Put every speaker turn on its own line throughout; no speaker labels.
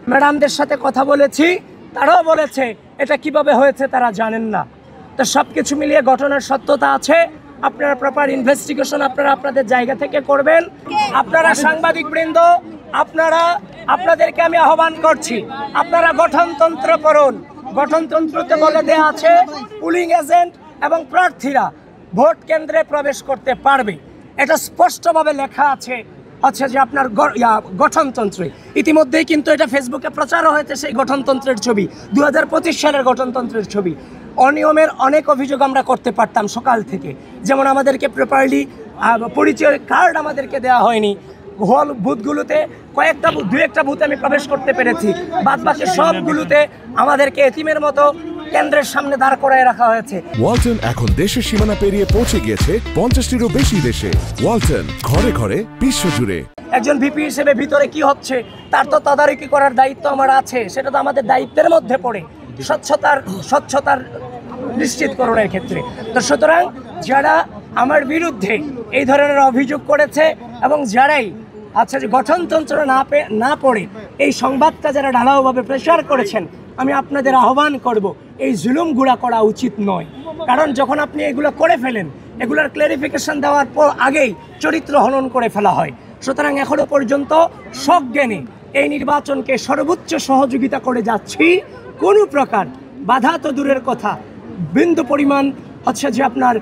ম্যাডামদের সাথে কথা বলেছি, তারাও বলেছে এটা কিভাবে হয়েছে তারা জানেন না। তো সব কিছু মিলিয়ে ঘটনার সত্যতা আছে। আপনারা প্রপার ইনভেস্টিগেশন আপনারা আপনাদের জায়গা থেকে করবেন। আপনারা সাংবাদিকবৃন্দ, আপনাদেরকে আমি আহ্বান করছি, আপনারা গঠনতন্ত্র পড়ুন। গঠনতন্ত্রতে বলে দেওয়া আছে পুলিং এজেন্ট এবং প্রার্থীরা ভোট কেন্দ্রে প্রবেশ করতে পারবে। এটা স্পষ্টভাবে লেখা আছে যে আপনার গঠনতন্ত্রে। ইতিমধ্যেই কিন্তু এটা ফেসবুকে প্রচারও হয়েছে, সেই গঠনতন্ত্রের ছবি, 2025 সালের গঠনতন্ত্রের ছবি। অনিয়মের অনেক অভিযোগ আমরা করতে পারতাম সকাল থেকে, যেমন আমাদেরকে প্রপারলি পরিচয় কার্ড আমাদেরকে দেওয়া হয়নি। হল বুথগুলোতে দু একটা বুথে আমি প্রবেশ করতে পেরেছি, বাদবাকি সবগুলোতে আমাদেরকে এতিমের মতো কেন্দ্রের সামনে দাঁড় করায় রাখা হয়েছে।
ওয়ালটন এখন দেশের সীমানা পেরিয়ে পৌঁছে গিয়েছে 50টিরও বেশি দেশে। ওয়ালটন, ঘরে ঘরে, বিশ্বজুড়ে। একজন
ভিপি হিসেবে ভিতরে কি হচ্ছে তার তো তদারকি করার দায়িত্ব আমার আছে, সেটা তো আমাদের দায়িত্বের মধ্যে পড়ে, স্বচ্ছতার নিশ্চিতকরণের ক্ষেত্রে। তো সুতরাং যারা আমার বিরুদ্ধে এই ধরনের অভিযোগ করেছে এবং যারাই যে গঠনতন্ত্র না পড়ে এই সংবাদটা যারা ঢালাওভাবে প্রচার করেছেন, আমি আপনাদের আহ্বান করব এই জুলুমগুলা করা উচিত নয়। কারণ যখন আপনি এগুলো করে ফেলেন, এগুলোর ক্লারিফিকেশন দেওয়ার পর আগেই চরিত্র হনন করে ফেলা হয়। সুতরাং এখনো পর্যন্ত সজ্ঞানে এই নির্বাচনকে সর্বোচ্চ সহযোগিতা করে যাচ্ছি। কোনো প্রকার বাধা তো দূরের কথা, বিন্দু পরিমাণ যে আপনার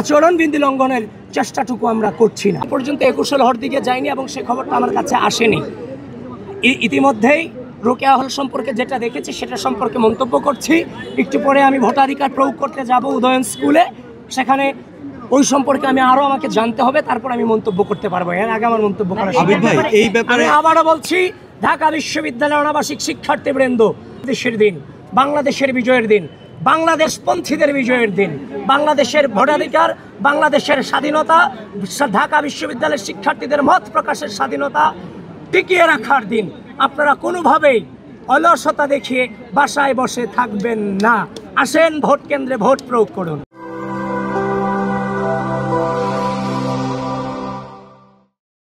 আচরণবিধি লঙ্ঘনের চেষ্টাটুকু আমরা করছি না। পর্যন্ত 21 লহর দিকে যায়নি এবং সে খবরটা আমার কাছে আসেনি। ইতিমধ্যেই রোকেয়া হল সম্পর্কে যেটা দেখেছি সেটা সম্পর্কে মন্তব্য করছি। একটু পরে আমি ভোটাধিকার প্রয়োগ করতে যাব উদয়ন স্কুলে, সেখানে ওই সম্পর্কে আমাকে জানতে হবে, তারপর আমি মন্তব্য করতে পারবো। এর আগে আমার মন্তব্য করা এই ব্যাপারে আবারও বলছি, ঢাকা বিশ্ববিদ্যালয়ের অনাবাসিক শিক্ষার্থীবৃন্দ, দেশের দিন, বাংলাদেশের বিজয়ের দিন, বাংলাদেশপন্থীদের বিজয়ের দিন, বাংলাদেশের ভোটাধিকার, বাংলাদেশের স্বাধীনতা, ঢাকা বিশ্ববিদ্যালয়ের শিক্ষার্থীদের মত প্রকাশের স্বাধীনতা টিকিয়ে রাখার দিন। আপনারা কোনোভাবেই অলসতা দেখিয়ে বাসায় বসে থাকবেন না। আসেন, ভোট কেন্দ্রে ভোট প্রয়োগ করুন।